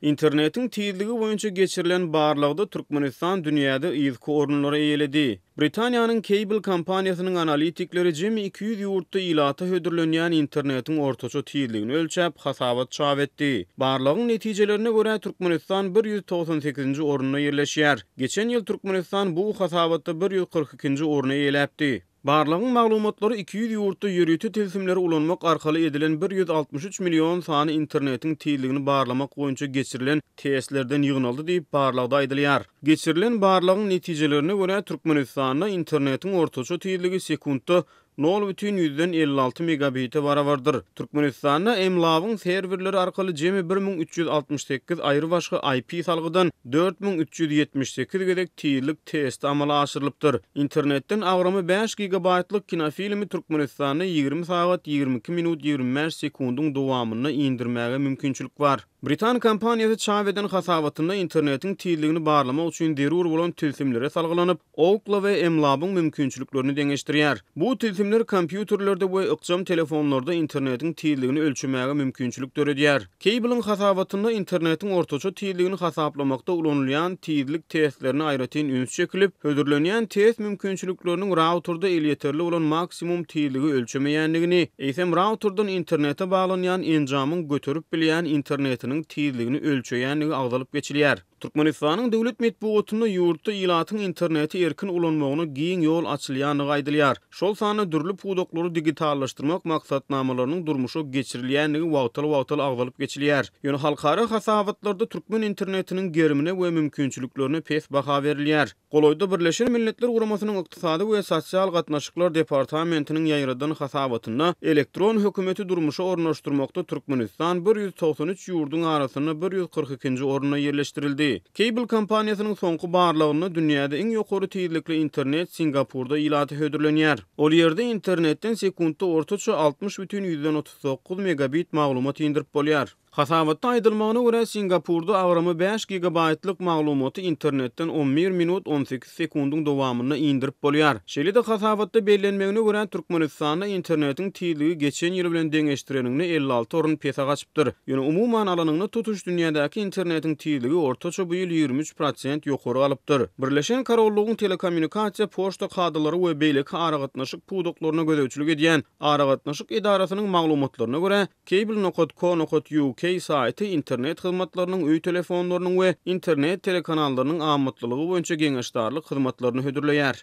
İnternetin tiyizligi boyunça geçirilen barlagda Türkmenistan dünyada ilki orunlara eýeledi. Britaniýanyň Cable kompaniýasynyň analitikleri jemi 200 ýurtda ilata hödürlenýän internetin ortaça tiyizligini ölçäp hasabat çap etdi. Barlagyň netijelerine görä Türkmenistan 198-nji orunda ýerleşýär. Geçen ýyl Türkmenistan bu hasabatda 142-nji oruny eýläpdi. Barlagyň maglumatlary 200 ýurtda ýörüti tilsimleri ulanmak arkaly edilen 163 million sany internetiň tiyizligini barlamak boýunça geçirilen testlerden ýygnaldy diýip barlagda aýdylýar. Geçirilen barlagyň netijelerine görä Türkmenistanda internetiň ortaça tiyizligi sekundda 0,56 megabite barabardyr. Türkmenistanda emlawyň serwerleri arkaly jemi 1368 aýry başga IP salgydan 4378 gedek tiyizlik testi amala aşyrylypdyr. Internetden agramy 5 gigabaytlyk kinofilmi Türkmenistanda 20 saat 22 minut 25 sekundyň dowamyna indirmäge mümkinçilik bar. Britan kompaniýasy çap eden hasabatynda internetiň tiyizligini barlamak üçin derur bolan tilsimlere salgylanyp, okla we emlabyň mümkinçiliklerini deňeşdirýär. Bu tilsimler kompýuterlerde we ykjam telefonlarda internetiň tiyizligini ölçmäge mümkinçilik töredýär. Cable'yň hasabatynda internetiň ortaça tiyizligini hasaplamakda ulanylýan tiyizlik testlerini aýratyn üns çekilip, hödürlenýän test mümkinçilikleriniň routerda elýeterli bolan maksimum tiyizligi ölçemeýänligini, eýsem routerdan internete baglanýan enjamyň göterip bilýän internetiniň tiyizligini ölçeýänligi agdalyp geçilýär. Türkmenistanyň döwlet medeniýetinde ýurtda ilatyň interneti erkin ulanmagyna giň ýol açylýanyny aýdylýar. Şol sany dürli pudoklary digitallaşdyrmak maksatnamalarynyň durmuşa geçirilýänligi wagtly agdalyp geçilýär. Ýöne halkara hasabatlarda türkmen internetiniň gerimine we mümkinçiliklerine pes baha berilýär. Goloýda Birleşen Milletler Guramasynyň ykdysady we sosial gatnaşyklar departamentiniň ýaýradan hasabatynda elektron hökümeti durmuşa ornaşdyrmakda Türkmenistan 193 ýurduň arasyna 142-nji oruna ýerleşdirildi. Cable kompaniýasynyň soňky barlagyna dünýäde iň ýokary tiyizlikli internet Singapurda ilata hödürlenýär. Ol ýerde internetden sekundda ortaça 60,39 megabit maglumat indirip bolýar. Hasabatda aýdylmagyna görä Singapurda agramy 5 gigabaytlyk maglumaty internetden 11 minut 18 sekundyň dowamyna indirip bolýar. Şeýle-de hasabatda bellenmegine görä Türkmenistanda internetiň tiyizligi geçen ýyl bilen deňeşdirenigini 56 orun pesa gaçypdyr. Ýöne umuman alanyňda tutuş dünýädäki internetiň tiyizligi ortaça bu ýyl 23% ýokary galypdyr. Birleşen Kararlygyň telekommunikasiýa poçta kadrlary we beýleki aragatnaşyk pudoklaryna gödäwçilik edýän aragatnaşyk edarasynyň maglumatlaryna görä cable.co.uk saýty internet hyzmatlarynyň öý telefonlarynyň we internet telekanallarının amatlylygy boýunça geňeşdarlyk hyzmatlaryny hödürleýär.